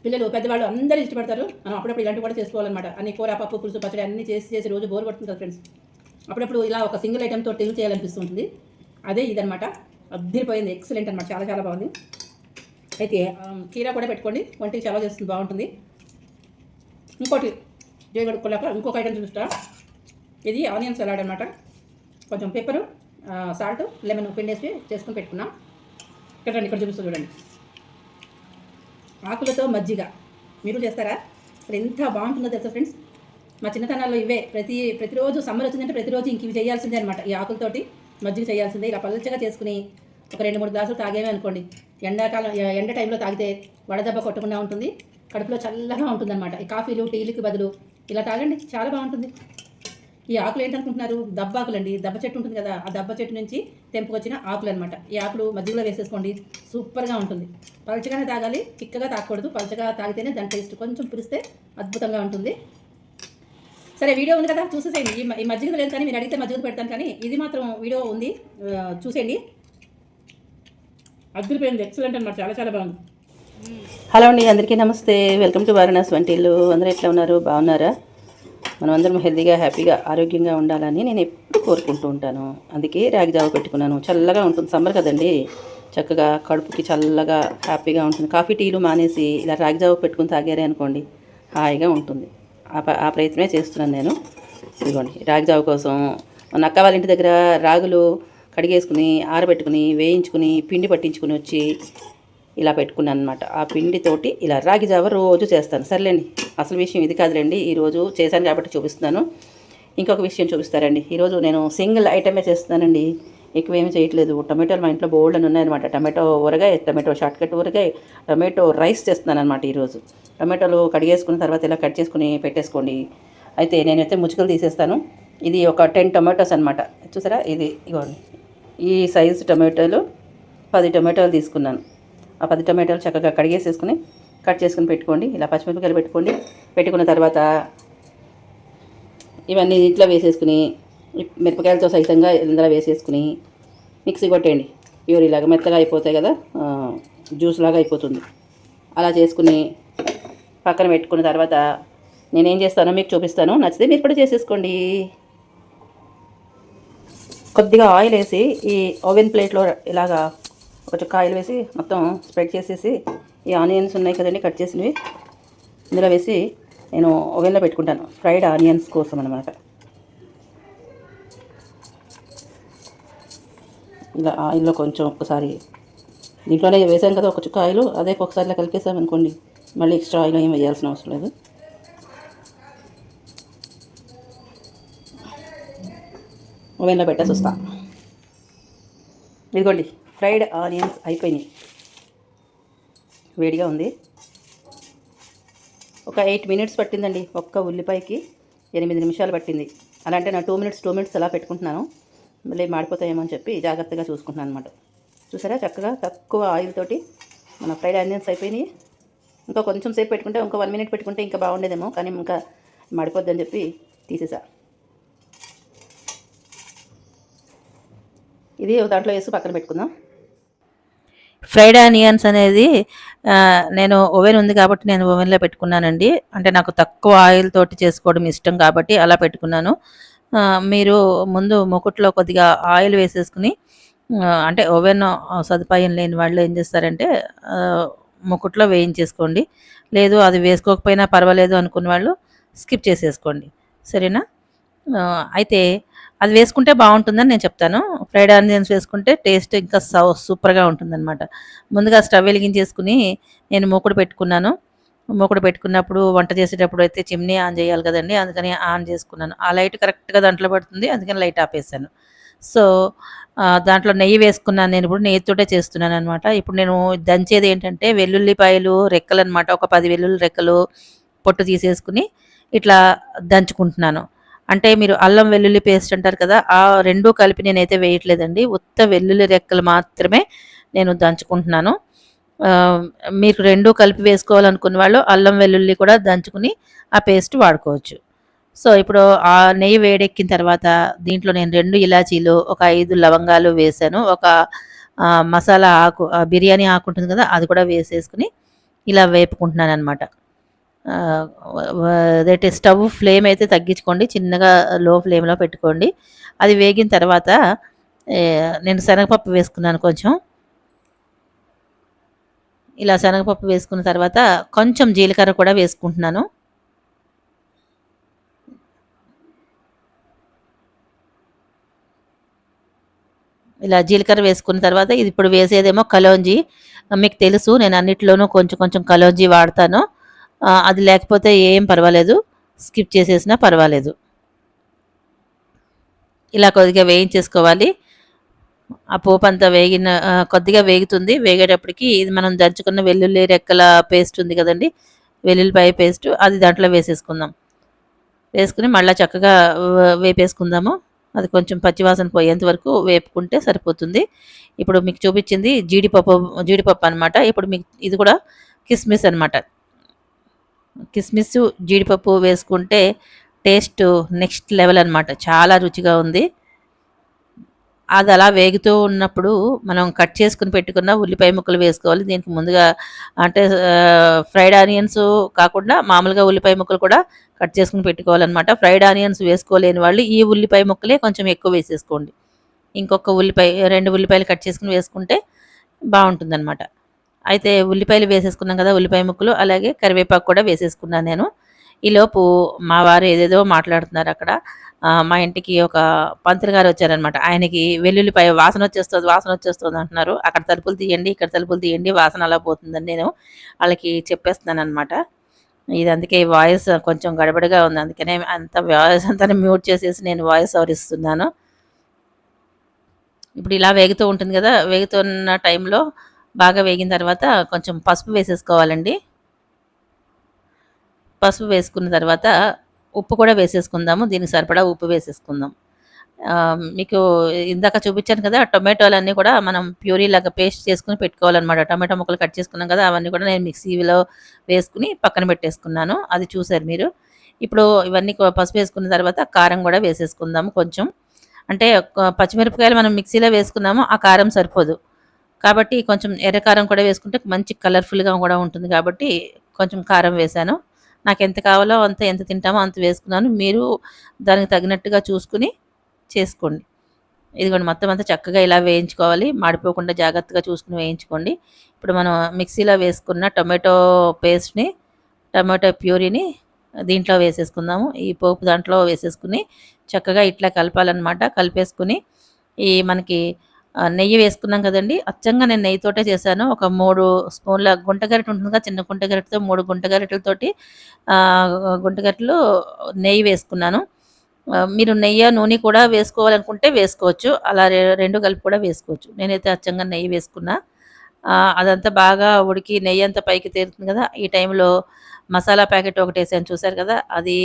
పిల్లలు పెద్దవాళ్ళు అందరూ ఇష్టపడతారు. మనం అప్పుడప్పుడు ఇలాంటివి కూడా చేసుకోవాలన్నమాట. అన్ని కూర, పప్పు, పులుసు, పచ్చడి అన్నీ చేసి రోజు బోర్ కొడుతుంది కదా ఫ్రెండ్స్. అప్పుడప్పుడు ఇలా ఒక సింగిల్ ఐటెంతో టేస్ట్ చేయాలనిపిస్తుంటుంది. అదే ఇదనమాట. అద్దరిపోయింది, ఎక్సలెంట్ అనమాట, చాలా చాలా బాగుంది. అయితే కీరా కూడా పెట్టుకోండి, వంటికి చాలా చేస్తుంది, బాగుంటుంది. ఇంకోటి చేయగడుక్కోలేక ఇంకొక ఐటెం చూస్తా. ఇది ఆనియన్ సలాడ్ అనమాట. కొంచెం పెప్పరు, సాల్ట్, లెమన్ పిండేసి చేసుకొని పెట్టుకున్నాం. ఇక్కడ చూపిస్తూ చూడండి. ఆకులతో మజ్జిగ మీరు చేస్తారా? అసలు ఎంత బాగుంటుందో తెలుసా ఫ్రెండ్స్. మా చిన్నతనాల్లో ఇవే ప్రతిరోజు సమ్మర్ వచ్చిందంటే ప్రతిరోజు ఇంక ఇవి చేయాల్సిందే అనమాట. ఈ ఆకులతోటి మజ్జిగ చేయాల్సిందే. ఇలా పల్చగా చేసుకుని ఒక 2-3 గ్లాసులు తాగేమే అనుకోండి, ఎండాకాలం ఎండ టైంలో తాగితే వడదెబ్బ కొట్టకుండా ఉంటుంది, కడుపులో చల్లగా ఉంటుంది అనమాట. ఈ కాఫీలు టీలకి బదులు ఇలా తాగండి, చాలా బాగుంటుంది. ఈ ఆకులు ఏంటనుకుంటున్నారు? దబ్బాకులండి. దెబ్బ చెట్టు ఉంటుంది కదా, ఆ దెబ్బ చెట్టు నుంచి తెంపుకొచ్చిన ఆకులు అనమాట. ఈ ఆకులు మజ్జిగలో వేసేసుకోండి, సూపర్గా ఉంటుంది. పలచగానే తాగాలి, చిక్కగా తాగకూడదు. పలచగా తాగితేనే దాని టేస్ట్, కొంచెం పులిస్తే అద్భుతంగా ఉంటుంది. సరే, వీడియో ఉంది కదా, చూసేసేయండి. ఈ మజ్జిగ లేదు కానీ మీరు అడిగితే మజ్జిగ పెడతాను, కానీ ఇది మాత్రం వీడియో ఉంది, చూసేయండి. అద్భుతమైంది, ఎక్సలెంట్ అనమాట, చాలా చాలా బాగుంది. హలో అండి, అందరికీ నమస్తే. వెల్కమ్ టు వారణాసి వంటిల్లు. అందరూ ఎట్లా ఉన్నారు? బాగున్నారా? మనం అందరం హెల్తీగా, హ్యాపీగా, ఆరోగ్యంగా ఉండాలని నేను ఎప్పుడు కోరుకుంటూ ఉంటాను. అందుకే రాగి జావ పెట్టుకున్నాను. చల్లగా ఉంటుంది, సమ్మర్ కదండి, చక్కగా కడుపుకి చల్లగా హ్యాపీగా ఉంటుంది. కాఫీ టీలు మానేసి ఇలా రాగి జావ పెట్టుకుని తాగారే అనుకోండి, హాయిగా ఉంటుంది. ఆ ప్రయత్నమే చేస్తున్నాను నేను. ఇదిగోండి, రాగి జావ కోసం మన అక్క వాళ్ళ ఇంటి దగ్గర రాగులు కడిగేసుకుని ఆరబెట్టుకుని వేయించుకుని పిండి పట్టించుకుని వచ్చి ఇలా పెట్టుకున్నాను అనమాట. ఆ పిండితోటి ఇలా రాగి జావ రోజు చేస్తాను. సర్లేండి, అసలు విషయం ఇది కాదులేండి, ఈరోజు చేశాను కాబట్టి చూపిస్తున్నాను. ఇంకొక విషయం చూపిస్తారండి. ఈరోజు నేను సింగిల్ ఐటమే చేస్తున్నానండి, ఎక్కువేమీ చేయట్లేదు. టమాటోలు మా ఇంట్లో బోల్డ్ అని ఉన్నాయన్నమాట. టమాటో ఊరగాయ, టమాటో షార్ట్కట్ ఊరగాయ, టమాటో రైస్ చేస్తున్నాను అనమాట ఈరోజు. టమాటోలు కడిగేసుకున్న తర్వాత ఇలా కట్ చేసుకుని పెట్టేసుకోండి. అయితే నేనైతే ముచ్చుకలు తీసేస్తాను. ఇది ఒక 10 టమాటోస్ అనమాట. చూసారా, ఇది ఇగోండి, ఈ సైజు టమాటోలు 10 టమాటోలు తీసుకున్నాను. ఆ 10 టమాటాలు చక్కగా కడిగేసేసుకుని కట్ చేసుకుని పెట్టుకోండి. ఇలా పచ్చిమిరపకాయలు పెట్టుకున్న తర్వాత ఇవన్నీ ఇంట్లో వేసేసుకుని మిరపకాయలతో సహితంగా ఇందులో వేసేసుకుని మిక్సీ కొట్టేయండి. ప్యూరీలాగా మెత్తగా అయిపోతాయి కదా, జ్యూస్ లాగా అయిపోతుంది. అలా చేసుకుని పక్కన పెట్టుకున్న తర్వాత నేనేం చేస్తానో మీకు చూపిస్తాను, నచ్చితే మీరు కూడా చేసేసుకోండి. కొద్దిగా ఆయిల్ వేసి ఈ ఓవెన్ ప్లేట్లో ఇలాగా ఒక చుక్క ఆయిల్ వేసి మొత్తం స్ప్రెడ్ చేసేసి ఈ ఆనియన్స్ ఉన్నాయి కదండి కట్ చేసినవి ఇందులో వేసి నేను ఓవెన్లో పెట్టుకుంటాను, ఫ్రైడ్ ఆనియన్స్ కోసం అనమాట. ఇలా ఆయిల్లో కొంచెం ఒకసారి దీంట్లోనే వేసాం కదా ఒక చుక్క ఆయిల్, అదే ఒకసారి ఇలా కలిపేసాం అనుకోండి, మళ్ళీ ఎక్స్ట్రా ఆయిల్ ఏం వేయాల్సిన అవసరం లేదు. ఓవెన్లో పెట్టేసి వస్తా. ఇదిగోండి, ఫ్రైడ్ ఆనియన్స్ అయిపోయినాయి, వేడిగా ఉంది. ఒక 8 మినిట్స్ పట్టిందండి. ఒక్క ఉల్లిపాయకి 8 నిమిషాలు పట్టింది. అలా అంటే నా 2 మినిట్స్ అలా పెట్టుకుంటున్నాను, మళ్ళీ మాడిపోతాయేమో అని చెప్పి జాగ్రత్తగా చూసుకుంటున్నాను అనమాట. చూసారా, చక్కగా తక్కువ ఆయిల్ తోటి మన ఫ్రైడ్ ఆనియన్స్ అయిపోయినాయి. ఇంకా కొంచెం సేపు పెట్టుకుంటే, ఇంకో 1 మినిట్ పెట్టుకుంటే ఇంకా బాగుండేదేమో, కానీ ఇంకా మాడిపోద్దని చెప్పి తీసేసా. ఇది దాంట్లో వేసి పక్కన పెట్టుకుందాం. ఫ్రైడ్ ఆనియన్స్ అనేది నేను ఓవెన్ ఉంది కాబట్టి నేను ఓవెన్లో పెట్టుకున్నానండి. అంటే నాకు తక్కువ ఆయిల్ తోటి చేసుకోవడం ఇష్టం కాబట్టి అలా పెట్టుకున్నాను. మీరు ముందు మూకుట్లో కొద్దిగా ఆయిల్ వేసేసుకుని, అంటే ఓవెన్ సదుపాయం లేని వాళ్ళు ఏం చేస్తారంటే మూకుట్లో వేయించేసుకోండి. లేదు అది వేసుకోకపోయినా పర్వాలేదు అనుకున్న వాళ్ళు స్కిప్ చేసేసుకోండి, సరేనా? అయితే అది వేసుకుంటే బాగుంటుందని నేను చెప్తాను. ఫ్రైడ్ ఆనియన్స్ వేసుకుంటే టేస్ట్ ఇంకా సూపర్గా ఉంటుందన్నమాట. ముందుగా స్టవ్ వెలిగించేసుకుని నేను మూకుడు పెట్టుకున్నాను. మూకుడు పెట్టుకున్నప్పుడు వంట చేసేటప్పుడు అయితే చిమ్నీ ఆన్ చేయాలి కదండి, అందుకని ఆన్ చేసుకున్నాను. ఆ లైట్ కరెక్ట్గా దాంట్లో పడుతుంది, అందుకని లైట్ ఆపేసాను. సో దాంట్లో నెయ్యి వేసుకున్నాను. నేను ఇప్పుడు నెయ్యితోటే చేస్తున్నాను అనమాట. ఇప్పుడు నేను దంచేది ఏంటంటే వెల్లుల్లిపాయలు రెక్కలు అనమాట. ఒక 10 వెల్లుల్లి రెక్కలు పొట్టు తీసేసుకుని ఇట్లా దంచుకుంటున్నాను. అంటే మీరు అల్లం వెల్లుల్లి పేస్ట్ అంటారు కదా, ఆ రెండూ కలిపి నేనైతే వేయట్లేదండి, ఉత్త వెల్లుల్లి రెక్కలు మాత్రమే నేను దంచుకుంటున్నాను. మీరు రెండూ కలిపి వేసుకోవాలనుకున్న వాళ్ళు అల్లం వెల్లుల్లి కూడా దంచుకుని ఆ పేస్ట్ వాడుకోవచ్చు. సో ఇప్పుడు ఆ నెయ్యి వేడెక్కిన తర్వాత దీంట్లో నేను 2 ఇలాచీలు, ఒక 5 లవంగాలు వేసాను. ఒక మసాలా ఆకు, బిర్యానీ ఆకు ఉంటుంది కదా, అది కూడా వేసేసుకుని ఇలా వేపుకుంటున్నాను అనమాట. అదేంటి స్టవ్ ఫ్లేమ్ అయితే తగ్గించుకోండి, చిన్నగా లో ఫ్లేమ్లో పెట్టుకోండి. అది వేగిన తర్వాత నేను శనగపప్పు వేసుకున్నాను కొంచెం. ఇలా శనగపప్పు వేసుకున్న తర్వాత కొంచెం జీలకర్ర కూడా వేసుకుంటున్నాను. ఇలా జీలకర్ర వేసుకున్న తర్వాత ఇది ఇప్పుడు వేసేదేమో కలోంజీ. మీకు తెలుసు నేను అన్నిట్లోనూ కొంచెం కొంచెం కలోంజీ వాడతాను. అది లేకపోతే ఏం పర్వాలేదు, స్కిప్ చేసేసినా పర్వాలేదు. ఇలా కొద్దిగా వేయించేసుకోవాలి. ఆ పోపు అంతా కొద్దిగా వేగుతుంది. వేగేటప్పటికి ఇది మనం దంచుకున్న వెల్లుల్లి రెక్కల పేస్ట్ ఉంది కదండి, వెల్లుల్లిపాయ పేస్ట్, అది దాంట్లో వేసేసుకుందాం. వేసుకుని మళ్ళీ చక్కగా వేపేసుకుందాము. అది కొంచెం పచ్చివాసన పోయేంత వరకు వేపుకుంటే సరిపోతుంది. ఇప్పుడు మీకు చూపించింది జీడిపప్పు అనమాట. ఇప్పుడు మీకు ఇది కూడా కిస్మిస్ అనమాట. కిస్మిస్, జీడిపప్పు వేసుకుంటే టేస్ట్ నెక్స్ట్ లెవెల్ అనమాట. చాలా రుచిగా ఉంది. అది అలా వేగుతూ ఉన్నప్పుడు మనం కట్ చేసుకుని పెట్టుకున్న ఉల్లిపాయ ముక్కలు వేసుకోవాలి. దీనికి ముందుగా అంటే ఫ్రైడ్ ఆనియన్స్ కాకుండా మామూలుగా ఉల్లిపాయ ముక్కలు కూడా కట్ చేసుకుని పెట్టుకోవాలన్నమాట. ఫ్రైడ్ ఆనియన్స్ వేసుకోలేని వాళ్ళు ఈ ఉల్లిపాయ ముక్కలే కొంచెం ఎక్కువ వేసేసుకోండి. ఇంకొక 2 ఉల్లిపాయలు కట్ చేసుకుని వేసుకుంటే బాగుంటుందన్నమాట. అయితే ఉల్లిపాయలు వేసేసుకున్నాం కదా, ఉల్లిపాయ ముక్కలు, అలాగే కరివేపాకు కూడా వేసేసుకున్నాను నేను. ఈలోపు మా వారు ఏదేదో మాట్లాడుతున్నారు అక్కడ. మా ఇంటికి ఒక పంతులు గారు వచ్చారనమాట. ఆయనకి వెల్లుల్లిపాయ వాసన వచ్చేస్తుంది అంటున్నారు. అక్కడ తలుపులు తీయండి, ఇక్కడ తలుపులు తీయండి, వాసన అలా పోతుందని నేను వాళ్ళకి చెప్పేస్తున్నాను అనమాట. ఇది అందుకే వాయిస్ కొంచెం గడబడిగా ఉంది. అందుకనే వాయిస్ అంతా మ్యూట్ చేసేసి నేను వాయిస్ ఓవర్ ఇస్తున్నాను. ఇప్పుడు ఇలా వేగుతూ ఉంటుంది కదా, వేగుతున్న టైంలో బాగా వేగిన తర్వాత కొంచెం పసుపు వేసేసుకోవాలండి. పసుపు వేసుకున్న తర్వాత ఉప్పు కూడా వేసేసుకుందాము. దీనికి సరిపడా ఉప్పు వేసేసుకుందాం. మీకు ఇందాక చూపించాను కదా, టొమాటోలన్నీ కూడా మనం ప్యూరీ లాగా పేస్ట్ చేసుకుని పెట్టుకోవాలన్నమాట. టొమాటో ముక్కలు కట్ చేసుకున్నాం కదా, అవన్నీ కూడా నేను మిక్సీలో వేసుకుని పక్కన పెట్టేసుకున్నాను. అది చూసారు మీరు. ఇప్పుడు ఇవన్నీ పసుపు వేసుకున్న తర్వాత కారం కూడా వేసేసుకుందాము కొంచెం. అంటే పచ్చిమిరపకాయలు మనం మిక్సీలో వేసుకున్నాము, ఆ కారం సరిపోదు. కాబట్టి కొంచెం ఎర్రకారం కూడా వేసుకుంటే మంచి కలర్ఫుల్గా కూడా ఉంటుంది. కాబట్టి కొంచెం కారం వేశాను. నాకు ఎంత కావాలో ఎంత తింటామో అంత వేసుకున్నాను. మీరు దానికి తగినట్టుగా చూసుకుని చేసుకోండి. ఇదిగోండి, మొత్తం అంతా చక్కగా ఇలా వేయించుకోవాలి. మాడిపోకుండా జాగ్రత్తగా చూసుకుని వేయించుకోండి. ఇప్పుడు మనం మిక్సీలో వేసుకున్న టమాటో ప్యూరీని దీంట్లో వేసేసుకుందాము. ఈ పోపు దాంట్లో వేసేసుకుని చక్కగా ఇట్లా కలపాలన్నమాట. కలిపేసుకుని మనకి నెయ్యి వేసుకున్నాం కదండి, అచ్చంగా నేను నెయ్యితోటే చేశాను. ఒక 3 స్పూన్ల గుంటగరిటె ఉంటుందిగా, చిన్న గుంటగరిటెతో 3 గుంటగరిటెలతోటి గుంటగరిటెలు నెయ్యి వేసుకున్నాను. మీరు నెయ్యి, నూనె కూడా వేసుకోవాలనుకుంటే వేసుకోవచ్చు. అలా 2 కలిపి కూడా వేసుకోవచ్చు. నేనైతే అచ్చంగా నెయ్యి వేసుకున్నా. అదంతా బాగా ఉడికి నెయ్యి అంతా పైకి తేలుతుంది కదా, ఈ టైంలో మసాలా ప్యాకెట్ ఒకటి వేసాను చూసారు కదా, అది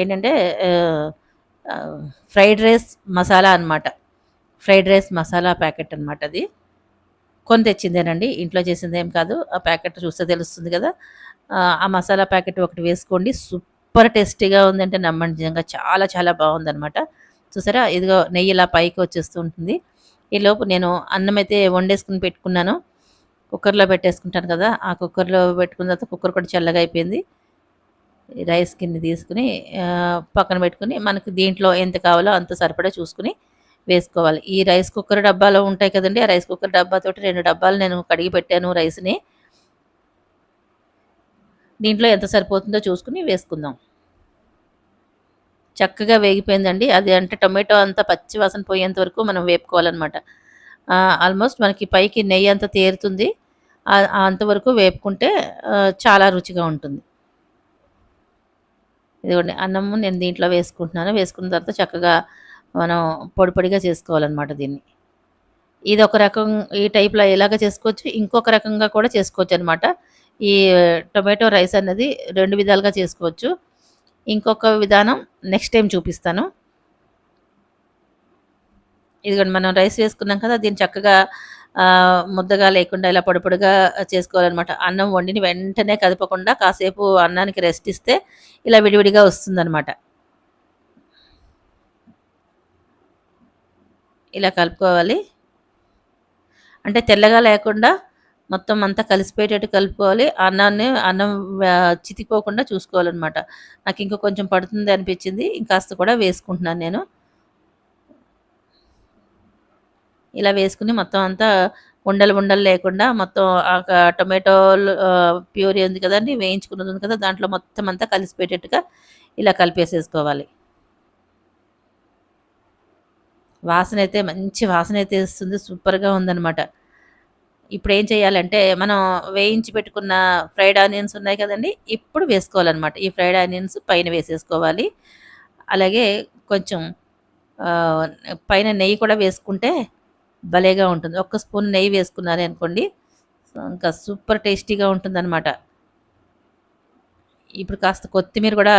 ఏంటంటే ఫ్రైడ్ రైస్ మసాలా అనమాట. ఫ్రైడ్ రైస్ మసాలా ప్యాకెట్ అనమాట. అది కొని తెచ్చిందేనండి, ఇంట్లో చేసిందేం కాదు. ఆ ప్యాకెట్ చూస్తే తెలుస్తుంది కదా. ఆ మసాలా ప్యాకెట్ ఒకటి వేసుకోండి. సూపర్ టేస్టీగా ఉందంటే నమ్మండి, నిజంగా చాలా చాలా బాగుందనమాట. చూసారా, ఇదిగో నెయ్యి ఇలా పైకి వచ్చేస్తూ ఉంటుంది. ఈలోపు నేను అన్నం అయితే వండేసుకుని పెట్టుకున్నాను. కుక్కర్లో పెట్టేసుకుంటాను కదా, ఆ కుక్కర్లో పెట్టుకున్న తర్వాత కుక్కర్ కూడా చల్లగా అయిపోయింది. రైస్ గిన్నె తీసుకుని పక్కన పెట్టుకుని మనకి దీంట్లో ఎంత కావాలో అంత సరిపడా చూసుకుని వేసుకోవాలి. ఈ రైస్ కుక్కర్ డబ్బాలో ఉంటాయి కదండి, ఆ రైస్ కుక్కర్ డబ్బాతోటి 2 డబ్బాలు నేను కడిగి పెట్టాను రైస్ని. దీంట్లో ఎంత సరిపోతుందో చూసుకుని వేసుకుందాం. చక్కగా వేగిపోయిందండి. అది అంటే టొమాటో అంతా పచ్చి వాసన పోయేంత వరకు మనం వేపుకోవాలన్నమాట. ఆల్మోస్ట్ మనకి పైకి నెయ్యి అంతా తేరుతుంది. అంతవరకు వేపుకుంటే చాలా రుచిగా ఉంటుంది. ఇదిగోండి, అన్నము నేను దీంట్లో వేసుకుంటున్నాను. వేసుకున్న తర్వాత చక్కగా మనం పొడి పొడిగా చేసుకోవాలన్నమాట దీన్ని. ఇది ఒక రకం, ఈ టైప్లో ఎలాగ చేసుకోవచ్చు, ఇంకొక రకంగా కూడా చేసుకోవచ్చు అనమాట. ఈ టొమాటో రైస్ అన్నది 2 విధాలుగా చేసుకోవచ్చు. ఇంకొక విధానం నెక్స్ట్ టైం చూపిస్తాను. ఇదిగోండి, మనం రైస్ వేసుకున్నాం కదా, దీన్ని చక్కగా ముద్దగా లేకుండా ఇలా పొడి పొడిగా చేసుకోవాలన్నమాట. అన్నం వండిని వెంటనే కదపకుండా కాసేపు అన్నానికి రెస్ట్ ఇస్తే ఇలా విడివిడిగా వస్తుందన్నమాట. ఇలా కలుపుకోవాలి. అంటే తెల్లగా లేకుండా మొత్తం అంతా కలిసిపోయేటట్టు కలుపుకోవాలి. అన్నం చితికిపోకుండా చూసుకోవాలనమాట. నాకు ఇంకా కొంచెం పడుతుంది అనిపించింది. ఇంకాస్త కూడా వేసుకుంటున్నాను నేను. ఇలా వేసుకుని మొత్తం అంతా ఉండలు ఉండలు లేకుండా మొత్తం టొమాటోలు ప్యూరీ ఉంది కదండి, వేయించుకున్నది ఉంది కదా, దాంట్లో మొత్తం అంతా కలిసిపోయేటట్టుగా ఇలా కలిపేసేసుకోవాలి. వాసన అయితే మంచి వాసన అయితే వస్తుంది, సూపర్గా ఉందన్నమాట. ఇప్పుడు ఏం చేయాలంటే మనం వేయించి పెట్టుకున్న ఫ్రైడ్ ఆనియన్స్ ఉన్నాయి కదండి, ఇప్పుడు వేసుకోవాలన్నమాట. ఈ ఫ్రైడ్ ఆనియన్స్ పైన వేసేసుకోవాలి. అలాగే కొంచెం ఆ, పైన నెయ్యి కూడా వేసుకుంటే భలేగా ఉంటుంది. ఒక్క స్పూన్ నెయ్యి వేసుకున్నారు అనుకోండి, సో ఇంకా సూపర్ టేస్టీగా ఉంటుందన్నమాట. ఇప్పుడు కాస్త కొత్తిమీర కూడా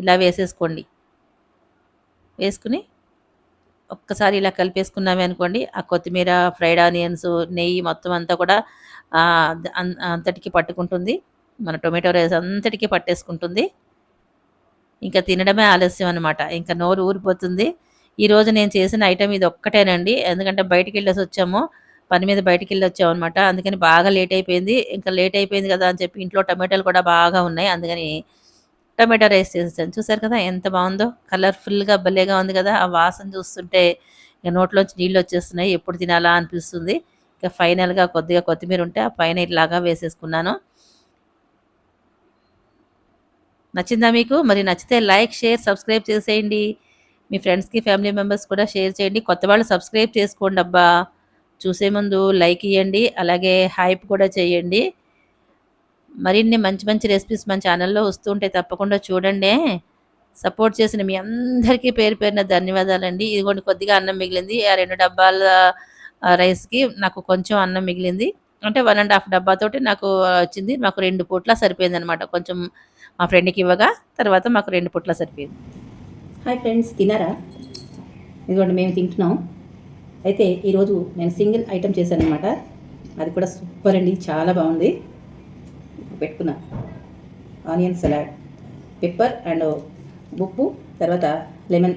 ఇలా వేసేసుకోండి. వేసుకుని ఒక్కసారి ఇలా కలిపేసుకున్నామే అనుకోండి, ఆ కొత్తిమీర, ఫ్రైడ్ ఆనియన్స్, నెయ్యి మొత్తం అంతా కూడా అంతటికి పట్టుకుంటుంది. మన టొమాటో రైస్ అంతటికి పట్టేసుకుంటుంది. ఇంకా తినడమే ఆలస్యం అనమాట. ఇంకా నోరు ఊరిపోతుంది. ఈరోజు నేను చేసిన ఐటెం ఇది ఒక్కటేనండి. ఎందుకంటే బయటికి వెళ్ళేసి వచ్చాము, పని మీద బయటికి వెళ్ళి వచ్చామన్నమాట. అందుకని బాగా లేట్ అయిపోయింది. ఇంకా లేట్ అయిపోయింది కదా అని చెప్పి ఇంట్లో టమాటాలు కూడా బాగా ఉన్నాయి. అందుకని టమాటా రైస్ చేసేసాను. చూసారు కదా ఎంత బాగుందో, కలర్ఫుల్గా భలేగా ఉంది కదా. ఆ వాసన చూస్తుంటే ఇక నోట్లోంచి నీళ్ళు వచ్చేస్తున్నాయి, ఎప్పుడు తినాలా అనిపిస్తుంది. ఇక ఫైనల్గా కొద్దిగా కొత్తిమీర ఉంటే ఆ పైన ఇట్లాగా వేసేసుకున్నాను. నచ్చిందా మీకు? మరి నచ్చితే లైక్, షేర్, సబ్స్క్రైబ్ చేసేయండి. మీ ఫ్రెండ్స్కి, ఫ్యామిలీ మెంబర్స్ కూడా షేర్ చేయండి. కొత్త వాళ్ళు సబ్స్క్రైబ్ చేసుకోండి అబ్బా. చూసే ముందు లైక్ ఇవ్వండి, అలాగే హైప్ కూడా చేయండి. మరిన్ని మంచి మంచి రెసిపీస్ మన ఛానల్లో వస్తూ ఉంటాయి, తప్పకుండా చూడండి. సపోర్ట్ చేసిన మీ అందరికీ పేరు పేరున ధన్యవాదాలండి. ఇదిగోండి కొద్దిగా అన్నం మిగిలింది. ఆ 2 డబ్బాల రైస్కి నాకు కొంచెం అన్నం మిగిలింది. అంటే 1½ డబ్బాతోటి నాకు వచ్చింది. మాకు 2 పూట్ల సరిపోయిందనమాట. కొంచెం మా ఫ్రెండ్కి ఇవ్వగా తర్వాత మాకు 2 పూట్ల సరిపోయింది. హాయ్ ఫ్రెండ్స్, తిన్నారా? ఇదిగోండి మేము తింటున్నాం. అయితే ఈరోజు నేను సింగిల్ ఐటెం చేశాను అనమాట. అది కూడా సూపర్ అండి, చాలా బాగుంది. పెట్టుకున్నా ఆనియన్ సలాడ్, పెప్పర్ అండ్ ఉప్పు, తర్వాత లెమన్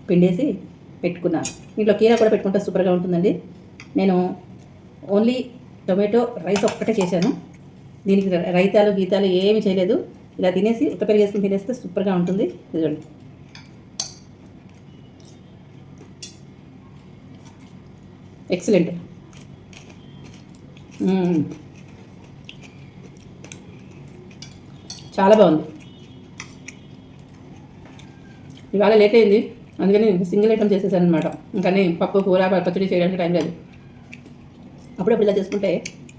పిండేసి పెట్టుకున్నా. ఇంట్లో కీరా కూడా పెట్టుకుంటే సూపర్గా ఉంటుందండి. నేను ఓన్లీ టొమాటో రైస్ ఒక్కటే చేశాను. దీనికి రైతాలు గీతాలు ఏమీ చేయలేదు. ఇలా తినేసి ఉత్త పెరుగు వేసుకుని తినేస్తే సూపర్గా ఉంటుంది. ఇదిగోండి, ఎక్సలెంట్. చాలా బాగుంది. ఇవాళ లేట్ అయింది, అందుకని సింగిల్ ఐటమ్ చేసేసాను అనమాట. ఇంకా పప్పు, కూర, పచ్చడి చేయడానికి టైం లేదు. అప్పుడప్పుడు ఇలా చేసుకుంటే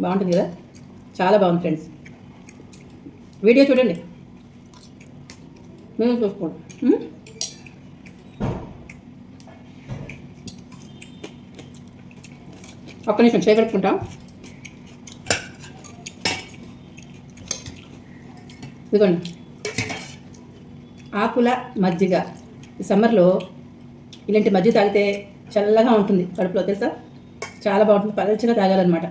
బాగుంటుంది కదా. చాలా బాగుంది ఫ్రెండ్స్. వీడియో చూడండి, మీరు చూసుకోండి. ఒక్క నిమిషం చేయగలుగుకుంటాం. ఇదిగోండి ఆకుల మజ్జిగ. ఈ సమ్మర్లో ఇలాంటి మజ్జిగ తాగితే చల్లగా ఉంటుంది కడుపులో, తెలుసా? చాలా బాగుంటుంది, పలచగా తాగాలన్నమాట.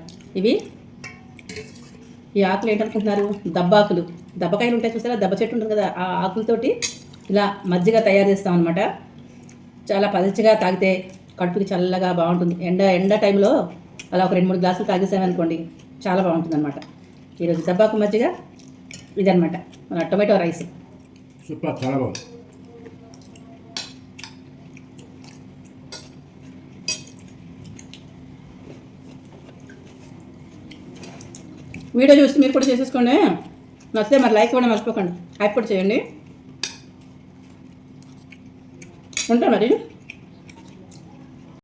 ఈ ఆకులు ఏంటనుకుంటున్నారు? దబ్బాకులు. దబ్బకాయలు ఉంటాయి చూసారా, దెబ్బ చెట్టు ఉంటుంది కదా, ఆ ఆకులతోటి ఇలా మజ్జిగ తయారు చేస్తాం అనమాట. చాలా పలచగా తాగితే కడుపుకి చల్లగా బాగుంటుంది. ఎండ టైంలో అలా ఒక 2-3 గ్లాసులు తాగేసామనుకోండి, చాలా బాగుంటుంది అనమాట. ఈరోజు దబ్బాకు మజ్జిగ ఇదనమాట, మన టొమాటో రైస్. సూపర్, చాలా బాగుంది. వీడియో చూసి మీరు కూడా చేసేసుకోండి. నచ్చితే మరి లైక్ ఇవ్వడం మర్చిపోకండి, హైప్ కూడా చేయండి. ఉంటా మరి.